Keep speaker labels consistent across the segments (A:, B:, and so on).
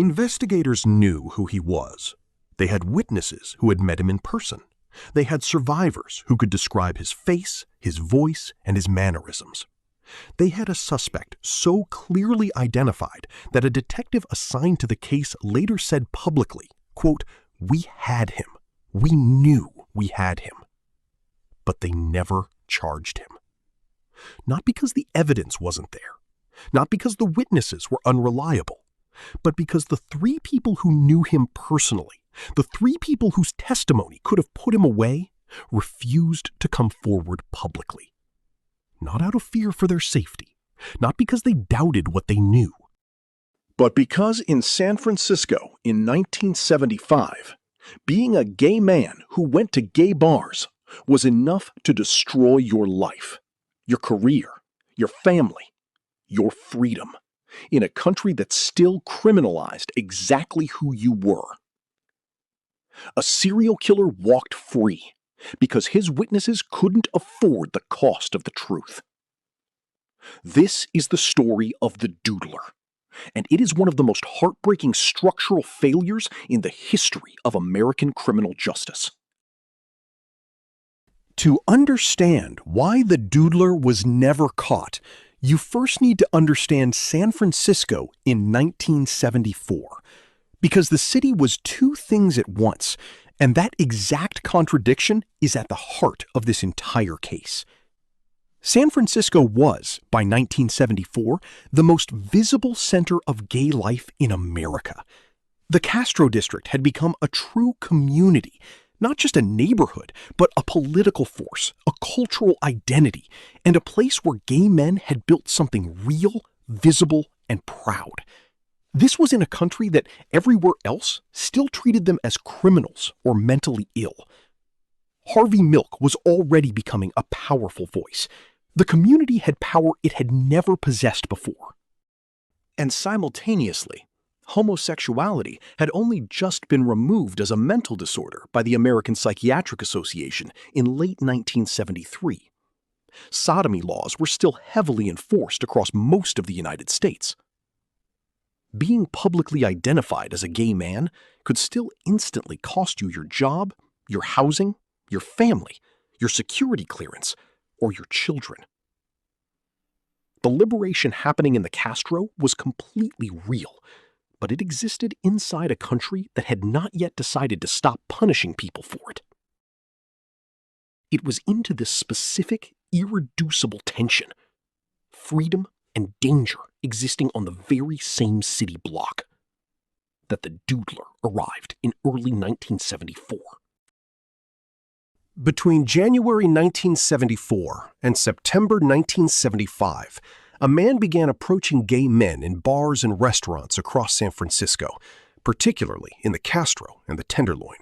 A: Investigators knew who he was. They had witnesses who had met him in person. They had survivors who could describe his face, his voice, and his mannerisms. They had a suspect so clearly identified that a detective assigned to the case later said publicly, quote, "We had him. We knew we had him." But they never charged him. Not because the evidence wasn't there, not because the witnesses were unreliable, but because the three people who knew him personally, the three people whose testimony could have put him away, refused to come forward publicly. Not out of fear for their safety, not because they doubted what they knew, but because in San Francisco in 1975, being a gay man who went to gay bars was enough to destroy your life, your career, your family, your freedom, in a country that still criminalized exactly who you were. A serial killer walked free because his witnesses couldn't afford the cost of the truth. This is the story of the Doodler, and it is one of the most heartbreaking structural failures in the history of American criminal justice. To understand why the Doodler was never caught, you first need to understand San Francisco in 1974, because the city was two things at once, and that exact contradiction is at the heart of this entire case. San Francisco was, by 1974, the most visible center of gay life in America. The Castro District had become a true community, not just a neighborhood, but a political force, a cultural identity, and a place where gay men had built something real, visible, and proud. This was in a country that everywhere else still treated them as criminals or mentally ill. Harvey Milk was already becoming a powerful voice. The community had power it had never possessed before. And simultaneously, homosexuality had only just been removed as a mental disorder by the American Psychiatric Association in late 1973. Sodomy laws were still heavily enforced across most of the United States. Being publicly identified as a gay man could still instantly cost you your job, your housing, your family, your security clearance, or your children. The liberation happening in the Castro was completely real, but it existed inside a country that had not yet decided to stop punishing people for it. It was into this specific, irreducible tension, freedom and danger existing on the very same city block, that the Doodler arrived in early 1974. Between January 1974 and September 1975, a man began approaching gay men in bars and restaurants across San Francisco, particularly in the Castro and the Tenderloin.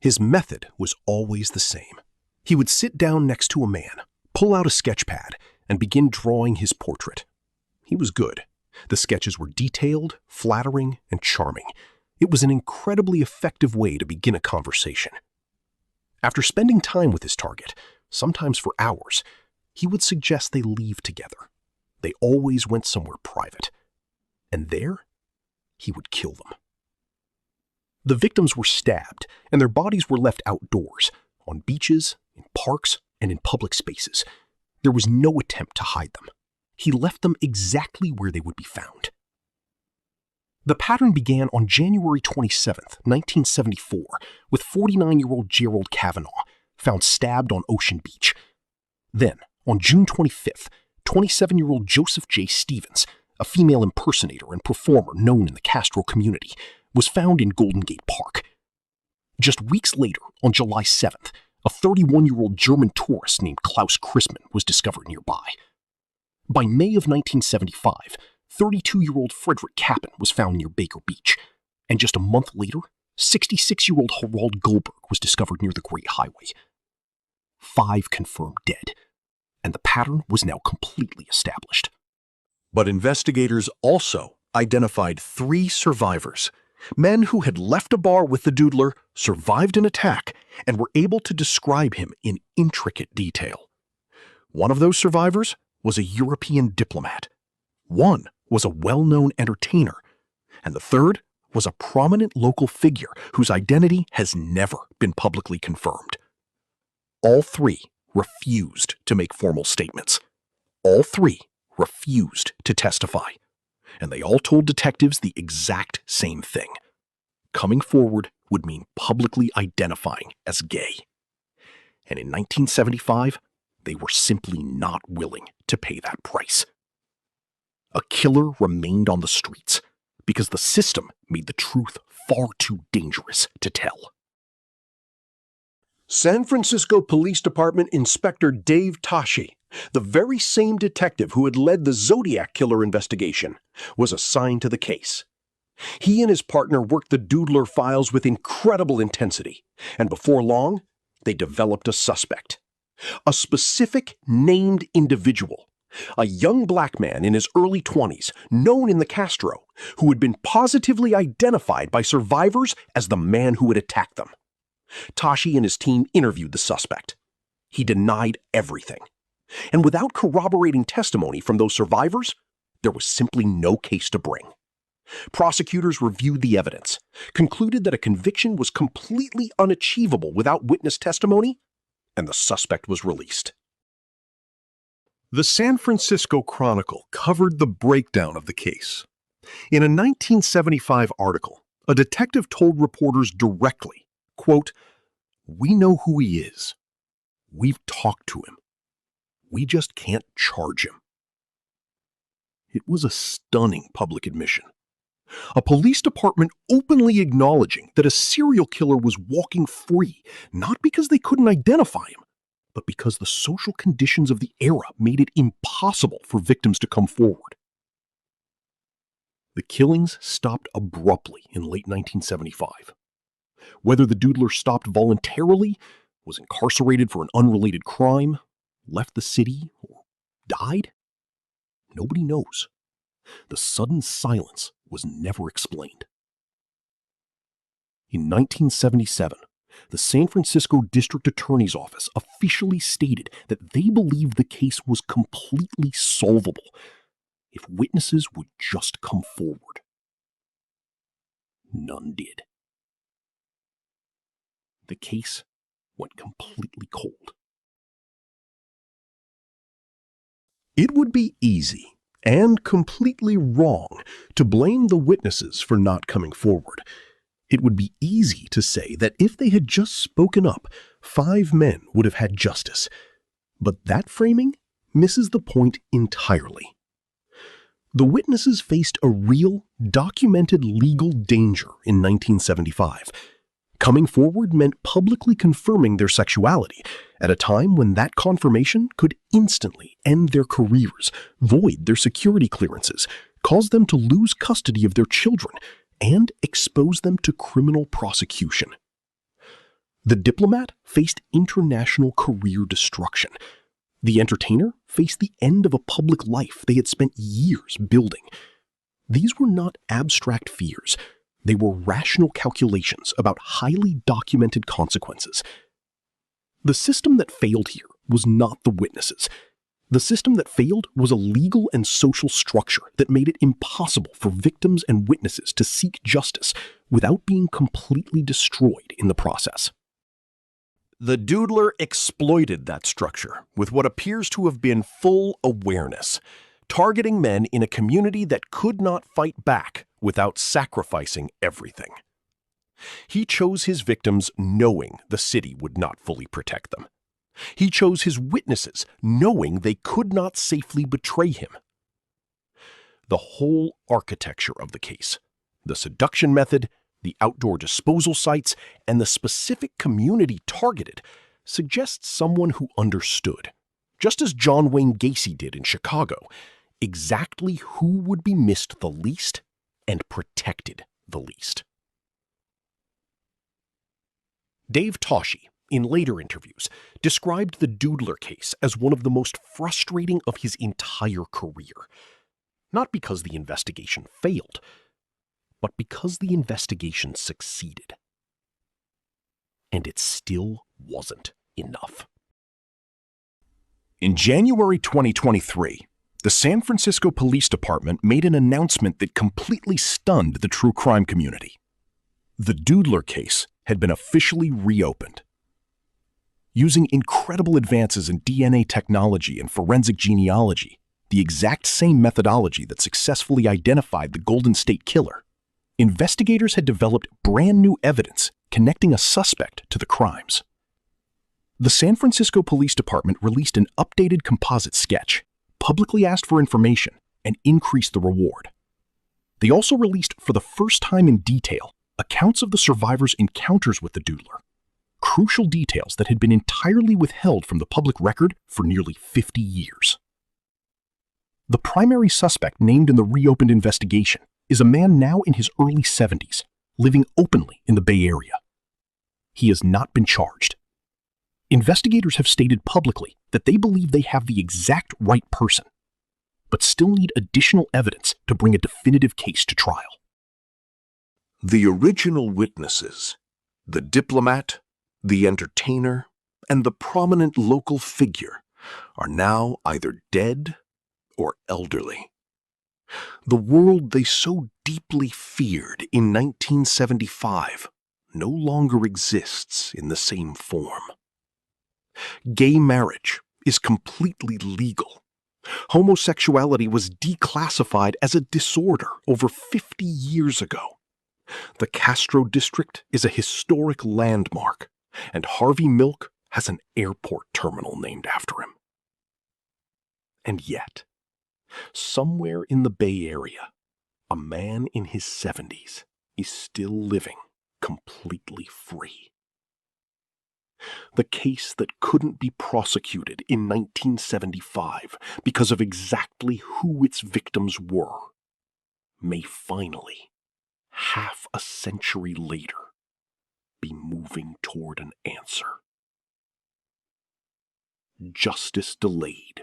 A: His method was always the same. He would sit down next to a man, pull out a sketch pad, and begin drawing his portrait. He was good. The sketches were detailed, flattering, and charming. It was an incredibly effective way to begin a conversation. After spending time with his target, sometimes for hours, he would suggest they leave together. They always went somewhere private. And there, he would kill them. The victims were stabbed, and their bodies were left outdoors, on beaches, in parks, and in public spaces. There was no attempt to hide them. He left them exactly where they would be found. The pattern began on January 27, 1974, with 49-year-old Gerald Kavanaugh, found stabbed on Ocean Beach. Then, on June 25th, 27-year-old Joseph J. Stevens, a female impersonator and performer known in the Castro community, was found in Golden Gate Park. Just weeks later, on July 7th, a 31-year-old German tourist named Klaus Christmann was discovered nearby. By May of 1975, 32-year-old Frederick Kappen was found near Baker Beach, and just a month later, 66-year-old Harald Goldberg was discovered near the Great Highway. 5 confirmed dead, and the pattern was now completely established. But investigators also identified 3 survivors, men who had left a bar with the Doodler, survived an attack, and were able to describe him in intricate detail. One of those survivors was a European diplomat. One was a well-known entertainer, and the third was a prominent local figure whose identity has never been publicly confirmed. All three refused to make formal statements. All three refused to testify. And they all told detectives the exact same thing. Coming forward would mean publicly identifying as gay. And in 1975, they were simply not willing to pay that price. A killer remained on the streets because the system made the truth far too dangerous to tell. San Francisco Police Department Inspector Dave Toschi, the very same detective who had led the Zodiac Killer investigation, was assigned to the case. He and his partner worked the Doodler files with incredible intensity, and before long, they developed a suspect. A specific named individual, a young black man in his early 20s, known in the Castro, who had been positively identified by survivors as the man who had attacked them. Toschi and his team interviewed the suspect. He denied everything. And without corroborating testimony from those survivors, there was simply no case to bring. Prosecutors reviewed the evidence, concluded that a conviction was completely unachievable without witness testimony, and the suspect was released. The San Francisco Chronicle covered the breakdown of the case. In a 1975 article, a detective told reporters directly, quote, "We know who he is. We've talked to him. We just can't charge him." It was a stunning public admission. A police department openly acknowledging that a serial killer was walking free, not because they couldn't identify him, but because the social conditions of the era made it impossible for victims to come forward. The killings stopped abruptly in late 1975. Whether the Doodler stopped voluntarily, was incarcerated for an unrelated crime, left the city, or died, nobody knows. The sudden silence was never explained. In 1977, the San Francisco District Attorney's Office officially stated that they believed the case was completely solvable if witnesses would just come forward. None did. The case went completely cold. It would be easy and completely wrong to blame the witnesses for not coming forward. It would be easy to say that if they had just spoken up, 5 men would have had justice. But that framing misses the point entirely. The witnesses faced a real, documented legal danger in 1975. Coming forward meant publicly confirming their sexuality at a time when that confirmation could instantly end their careers, void their security clearances, cause them to lose custody of their children, and expose them to criminal prosecution. The diplomat faced international career destruction. The entertainer faced the end of a public life they had spent years building. These were not abstract fears. They were rational calculations about highly documented consequences. The system that failed here was not the witnesses. The system that failed was a legal and social structure that made it impossible for victims and witnesses to seek justice without being completely destroyed in the process. The Doodler exploited that structure with what appears to have been full awareness, targeting men in a community that could not fight back without sacrificing everything. He chose his victims knowing the city would not fully protect them. He chose his witnesses knowing they could not safely betray him. The whole architecture of the case, the seduction method, the outdoor disposal sites, and the specific community targeted suggests someone who understood, just as John Wayne Gacy did in Chicago, exactly who would be missed the least and protected the least. Dave Toschi, in later interviews, described the Doodler case as one of the most frustrating of his entire career. Not because the investigation failed, but because the investigation succeeded. And it still wasn't enough. In January 2023, the San Francisco Police Department made an announcement that completely stunned the true crime community. The Doodler case had been officially reopened. Using incredible advances in DNA technology and forensic genealogy, the exact same methodology that successfully identified the Golden State Killer, investigators had developed brand new evidence connecting a suspect to the crimes. The San Francisco Police Department released an updated composite sketch, publicly asked for information, and increased the reward. They also released for the first time in detail accounts of the survivors' encounters with the Doodler, crucial details that had been entirely withheld from the public record for nearly 50 years. The primary suspect named in the reopened investigation is a man now in his early 70s, living openly in the Bay Area. He has not been charged. Investigators have stated publicly that they believe they have the exact right person, but still need additional evidence to bring a definitive case to trial.
B: The original witnesses, the diplomat, the entertainer, and the prominent local figure, are now either dead or elderly. The world they so deeply feared in 1975 no longer exists in the same form. Gay marriage is completely legal. Homosexuality was declassified as a disorder over 50 years ago. The Castro District is a historic landmark, and Harvey Milk has an airport terminal named after him. And yet, somewhere in the Bay Area, a man in his 70s is still living completely free. The case that couldn't be prosecuted in 1975 because of exactly who its victims were may finally, half a century later, be moving toward an answer. Justice delayed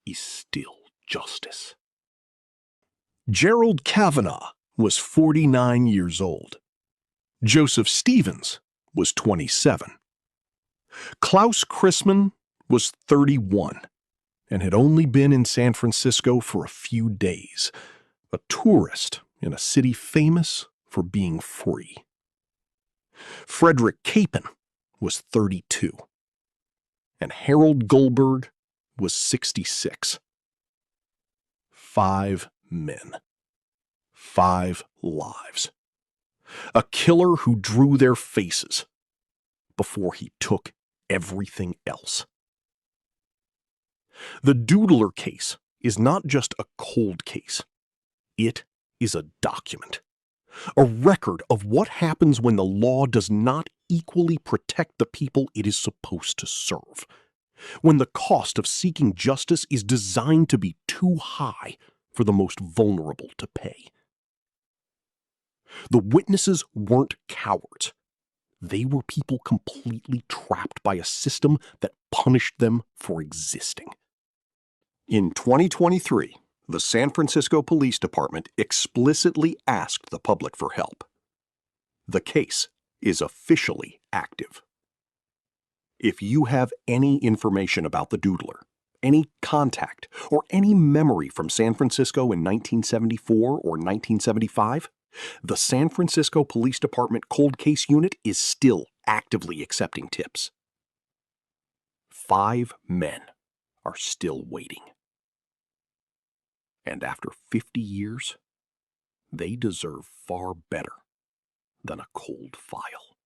B: is still justice. Gerald Kavanaugh was 49 years old. Joseph Stevens was 27. Klaus Chrisman was 31 and had only been in San Francisco for a few days, a tourist in a city famous for being free. Frederick Capon was 32, and Harold Goldberg was 66. 5 men. 5 lives. A killer who drew their faces before he took everything else. The Doodler case is not just a cold case. It is a document. A record of what happens when the law does not equally protect the people it is supposed to serve. When the cost of seeking justice is designed to be too high for the most vulnerable to pay. The witnesses weren't cowards. They were people completely trapped by a system that punished them for existing. In 2023, the San Francisco Police Department explicitly asked the public for help. The case is officially active. If you have any information about the Doodler, any contact, or any memory from San Francisco in 1974 or 1975, the San Francisco Police Department Cold Case Unit is still actively accepting tips. 5 men are still waiting. And after 50 years, they deserve far better than a cold file.